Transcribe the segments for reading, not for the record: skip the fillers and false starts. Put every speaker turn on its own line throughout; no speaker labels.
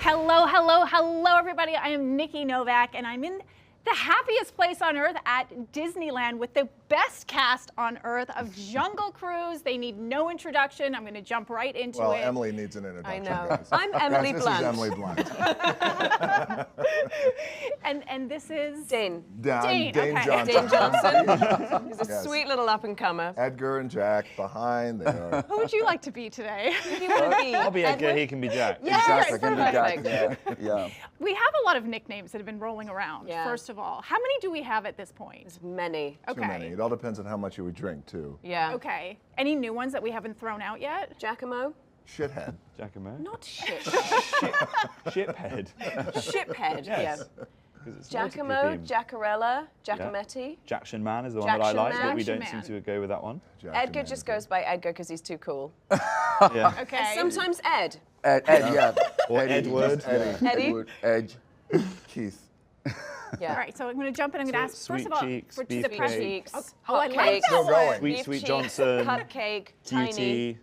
Hello, hello, hello, everybody. I am Nikki Novak, and I'm in the happiest place on earth at Disneyland with the best cast on earth of Jungle Cruise. They need no introduction. I'm going to jump right into it.
Well, Emily needs an introduction.
I know.
Guys.
I'm Emily
This
Blunt.
is Emily Blunt.
and this is
Dane.
Dane
okay.
Johnson.
Dane Johnson. He's a
Yes.
sweet little up-and-comer.
Edgar and Jack behind. They are.
Who would you like to be today?
Who do you want to be?
I'll be Edgar, he can be Jack.
Yeah,
Exactly, can be
perfect.
Jack. Yeah.
We have a lot of nicknames that have been rolling around,
Yeah.
first of all. How many do we have at this point?
There's many.
Okay.
Too many. It all depends on how much you would drink, too.
Yeah.
Okay. Any new ones that we haven't thrown out yet?
Giacomo?
Shithead.
Jack and Mo?
Not shit.
Shiphead.
Shiphead.
Yes.
Yeah.
'Cause it's
Giacomo,
nautically themed.
Jacarella, Giacometti.
Jackson Man is the one that I
Jackson
like,
Man.
but we don't
Jackson
seem
Man.
to go with that one.
Jack
Edgar
and
just
Edgar.
goes by Edgar because he's too cool.
Yeah.
Okay.
And sometimes Ed.
Ed, yeah.
Or
Eddie,
Edward.
just Eddie.
Eddie?
Edward, Edge.
Keith.
Yeah.
All right, so I'm going to jump in. I'm going to
So,
ask, first
sweet
of all,
cheeks,
for
beef
the
Sweet
press.
cake.
cheeks.
Oh, I
hot
like
cake.
that
Still
one.
going.
Sweet,
Beef
sweet
cheeks,
Johnson.
Cupcake. Tiny.
TT.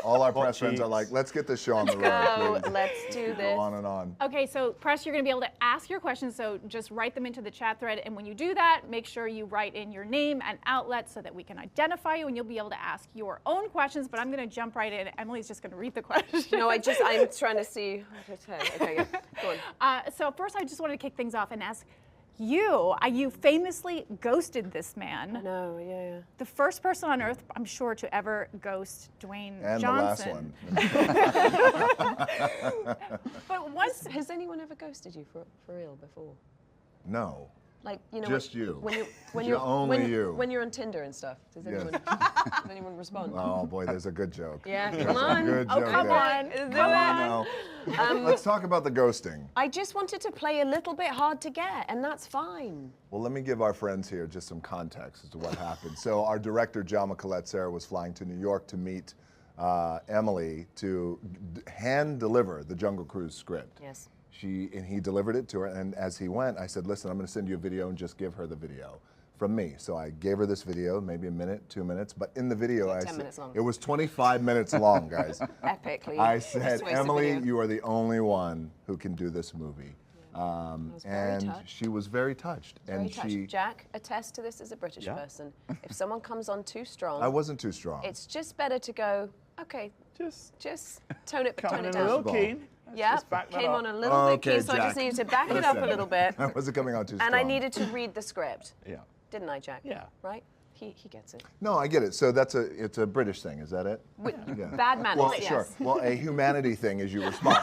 All our
Hot
press friends are
cheeks.
like, let's get this show on the
Go.
road, please.
Let's do
Go
this.
on and on.
Okay, so press, you're going to be able to ask your questions, so just write them into the chat thread, and when you do that, make sure you write in your name and outlet so that we can identify you, and you'll be able to ask your own questions, but I'm going to jump right in. Emily's just going to read the question.
No, I'm trying to see. Okay, yeah. Go on.
So first, I just wanted to kick things off and ask you famously ghosted this man.
No, yeah.
The first person on earth, I'm sure, to ever ghost Dwayne
And
Johnson.
the last one.
But once,
Has anyone ever ghosted you for real before?
No.
Like, you know,
Just you.
when
Ju-
you're
only you.
when you're on Tinder and stuff. Does
Yes.
anyone respond?
Oh, boy, there's a good joke.
Yeah,
There's
come
a
on.
good
Oh,
joke
come
there.
on.
Do
Come
it.
on.
No. Let's talk about the ghosting.
I just wanted to play a little bit hard to get, and that's fine.
Well, let me give our friends here just some context as to what happened. So our director, John Colette Sarah, was flying to New York to meet Emily to hand deliver the Jungle Cruise script.
Yes.
And he delivered it to her, and as he went, I said, listen, I'm going to send you a video and just give her the video from me. So I gave her this video, maybe a minute, 2 minutes, but in the video,
Like
I
10
said,
minutes long.
it was 25 minutes long, guys.
Epically.
I
Just
said,
wasted
Emily,
video.
you are the only one who can do this movie.
was very
And
touched.
she was very touched.
Very
And
touched.
she,
Jack, attest to this as a British
Yeah.
person. If someone comes on too strong,
I wasn't too strong.
it's just better to go, okay,
Just
just tone it
coming in
down.
a little
Well,
keen. Let's
Yeah,
just back that
came
up.
on a little bit
Okay,
keen, so I just
Jack.
needed to back it up a
Listen.
little bit.
I wasn't coming on too strong.
And I needed to read the script.
Yeah.
Didn't I, Jack?
Yeah.
Right? He gets it.
No, I get it. So it's a British thing, is that it? Yeah.
Bad manners,
Well,
yes.
sure. Well, a humanity thing is you respond.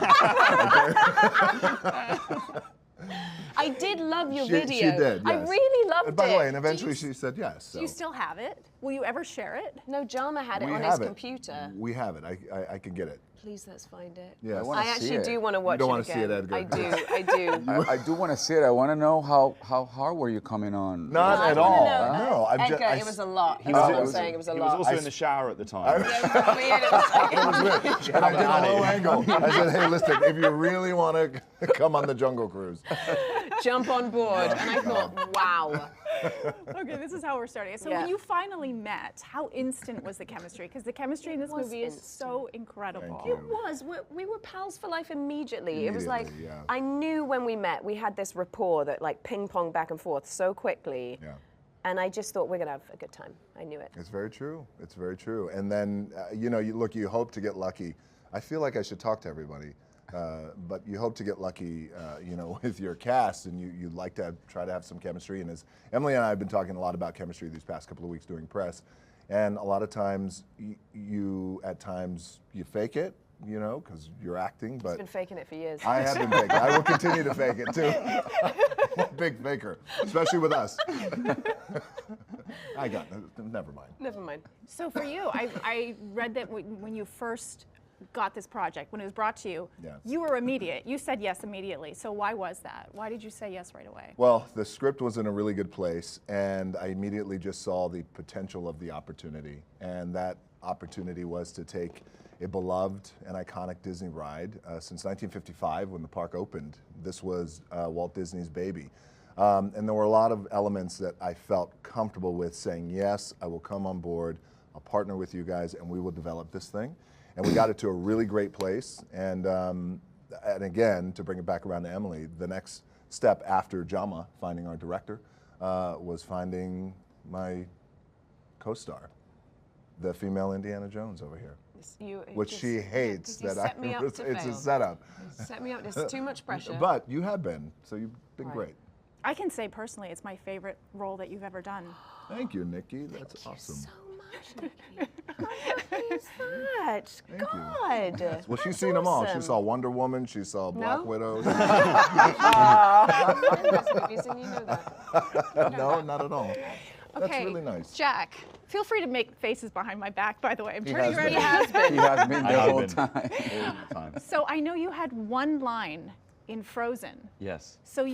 I did love your
She
video.
did,
I
yes.
really loved
And by
it.
the way, and eventually she said yes. So.
do you still have it? Will you ever share it?
No, Jama had it
We
on his
have it.
computer.
We have it. I can get it.
Please, let's find it.
Yes.
wanna
I
see
actually
it.
do want to watch
don't
it
wanna see
again.
it, Edgar.
I do. I do.
I do want to see it. I want to know how hard were you coming on?
Not
I
at
wanna
all.
know,
No, I'm
Edgar,
just.
it was a lot.
He
That's
was
what I'm
also-
saying. It was a
He
lot.
was also in the shower at the time.
It was weird. It was like-
It was weird. And I did a low angle. I said, hey, listen, if you really want to come on the Jungle Cruise.
jump on board. And I thought, wow.
Okay, this is how we're starting. So
Yeah.
when you finally met, how instant was the chemistry? Because the chemistry in this
was
movie is
instant.
so incredible.
Thank you.
It was. We were pals for life immediately. It was like,
Immediately, yeah.
I knew when we met, we had this rapport that like ping pong back and forth so quickly.
Yeah.
And I just thought we're going to have a good time. I knew it.
It's very true. It's very true. And then, you hope to get lucky. I feel like I should talk to everybody. But you hope to get lucky, with your cast, and you'd like to try to have some chemistry. And as Emily and I have been talking a lot about chemistry these past couple of weeks doing press, and a lot of times you fake it, because you're acting. But
Been faking it for years.
I have been faking. I will continue to fake it too. I'm a big faker, especially with us. Never mind.
Never mind.
So for you, I read that when you first got this project, when it was brought to you,
Yes.
you were immediate. You said yes immediately. So why was that? Why did you say yes right away?
Well, the script was in a really good place, and I immediately just saw the potential of the opportunity. And that opportunity was to take a beloved and iconic Disney ride since 1955 when the park opened. This was Walt Disney's baby. And there were a lot of elements that I felt comfortable with saying, yes, I will come on board, I'll partner with you guys, and we will develop this thing. And we got it to a really great place. And and again, to bring it back around to Emily, the next step after Jama, finding our director, was finding my co-star, the female Indiana Jones over here. Which she hates that
set me up to
it's
fail.
a setup.
Set me up. There's too much pressure.
But you have been, so you've been great.
I can say personally, it's my favorite role that you've ever done.
Thank you, Nikki. That's awesome.
so much, Nikki. What is that?
Thank you.
God.
Well, she's seen them all. She saw Wonder Woman. She saw Black Widow.
Movies, and you know that.
No, not at all. That's
Okay,
really nice.
Jack, feel free to make faces behind my back, by the way. I'm turning around.
He has been
I
the
have
whole
been
time.
all the time.
So I know you had one line in Frozen.
Yes.
So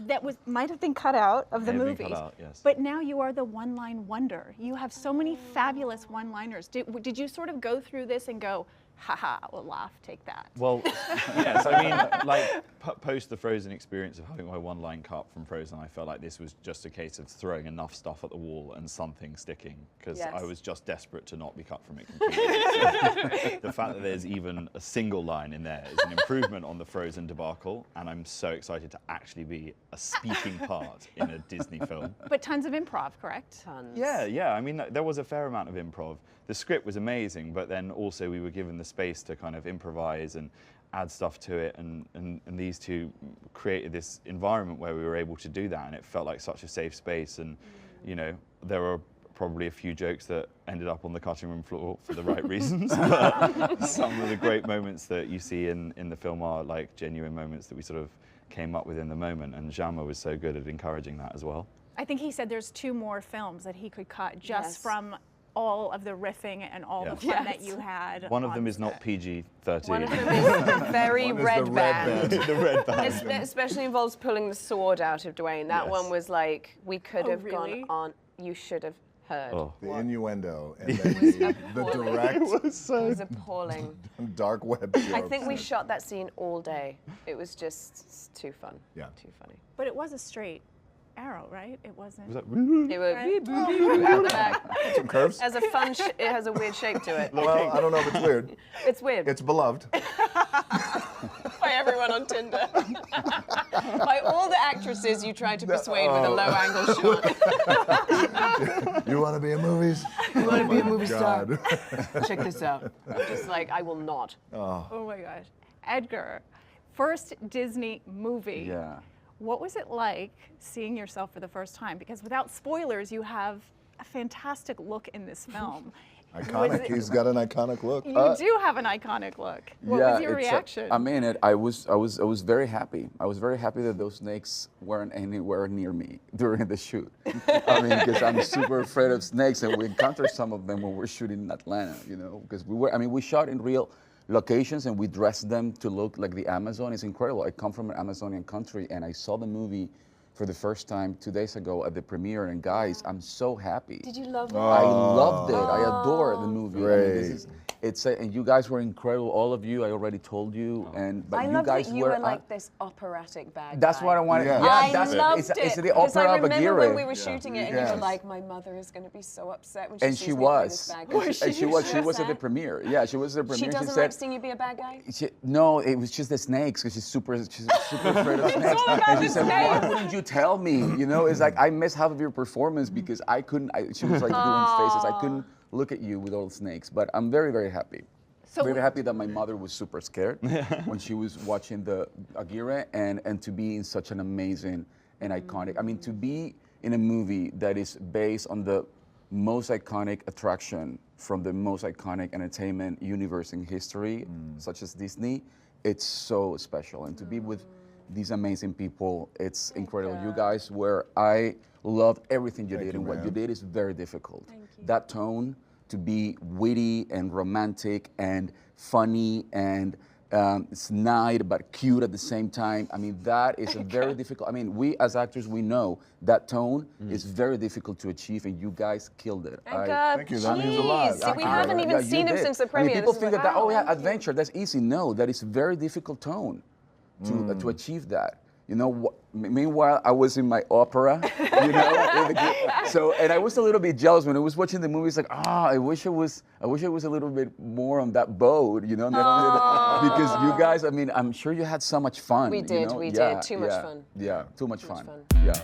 that might have been cut out of the
May have
movies.
been cut out, yes.
But now you are the one-line wonder. You have so many fabulous one-liners. Did you sort of go through this and go, haha, we'll laugh, take that?
Well, yes, I mean, like, post the Frozen experience of having my one line cut from Frozen, I felt like this was just a case of throwing enough stuff at the wall and something sticking, because I was just desperate to not be cut from it completely. So the fact that there's even a single line in there is an improvement on the Frozen debacle, and I'm so excited to actually be a speaking part in a Disney film.
But tons of improv, correct?
Tons.
Yeah, I mean, there was a fair amount of improv. The script was amazing, but then also we were given the space to kind of improvise and add stuff to it, and these two created this environment where we were able to do that, and it felt like such a safe space. And you know, there were probably a few jokes that ended up on the cutting room floor for the right reasons, but some of the great moments that you see in the film are like genuine moments that we sort of came up with in the moment, and Jama was so good at encouraging that as well.
I think he said there's 2 more films that he could cut just from all of the riffing and all the fun that you had.
One of them is not PG-13.
One of them is very red band.
The red band.
Especially involves pulling the sword out of Dwayne. That one was like, we could have
really?
gone on. You should have heard.
Oh.
The innuendo and then the direct
It was appalling.
dark web jokes.
I think we shot that scene all day. It was just too fun.
Yeah.
Too funny.
But it was a straight arrow, right? It wasn't.
Was that
It was out the back.
Some curves.
It has a fun. It has a weird shape to it.
Well, I don't know if it's weird.
It's weird.
It's beloved.
By everyone on Tinder. By all the actresses you tried to persuade with a low-angle shot.
You want to be in movies?
You want to be a movie
God.
star? Check this out. I'm just like, I will not.
Oh my gosh. Edgar, first Disney movie.
Yeah.
What was it like seeing yourself for the first time? Because without spoilers, you have a fantastic look in this film.
Iconic. He's got an iconic look.
You do have an iconic look. What was your reaction?
I mean, I was very happy. I was very happy that those snakes weren't anywhere near me during the shoot. I mean, because I'm super afraid of snakes, and we encountered some of them when we're shooting in Atlanta. You know, because we shot in real locations and we dressed them to look like the Amazon. It's incredible. I come from an Amazonian country, and I saw the movie for the first time 2 days ago at the premiere, and guys, I'm so happy.
Did you love it?
I loved it. I adore the movie.
Great.
I mean, and you guys were incredible. All of you, I already told you. But
I
you
love
guys
that you were like this operatic bad
That's
guy.
what I wanted.
Yeah.
I
that's
loved
it's,
it.
it's the
Because
opera
I
of
remember
Aguirre.
when we were shooting it, and you
Yes.
were like, "My mother is going to be so upset when she
And
sees
she
me play
was.
this bad guy."
And she was at the
premiere.
premiere. Yeah, she was at the
She
premiere.
doesn't
said,
like seeing you be a bad guy.
No, it was just the snakes, because she's super afraid of snakes.
all about
And she
the
said,
snakes.
"Why wouldn't you tell me?" You know, it's like I missed half of your performance because I couldn't. She was like doing faces. I couldn't look at you with all the snakes. But I'm very, very happy.
So-
Very happy that my mother was super scared when she was watching the Aguirre, and to be in such an amazing and iconic. I mean, to be in a movie that is based on the most iconic attraction from the most iconic entertainment universe in history, such as Disney, it's so special. And to be with these amazing people, it's incredible. You guys I loved everything you did, and what you did is very difficult. That tone, to be witty and romantic and funny and snide but cute at the same time. I mean, that is a very difficult. I mean, we as actors, we know that tone is very difficult to achieve, and you guys killed it.
Thank you. That means a lot.
Jeez, we haven't even
Yeah, you
seen him
did.
since the
I mean,
premiere.
people
This
think
is
that,
like,
oh yeah, adventure, that's easy. No, that is a very difficult tone to achieve that. You know, meanwhile, I was in my opera, you know. So, and I was a little bit jealous when I was watching the movie. It's like, I wish it was a little bit more on that boat, you know. Because you guys, I mean, I'm sure you had so much fun.
We did,
you know?
we did. Too much fun.
Yeah, too much fun.
fun.
Yeah.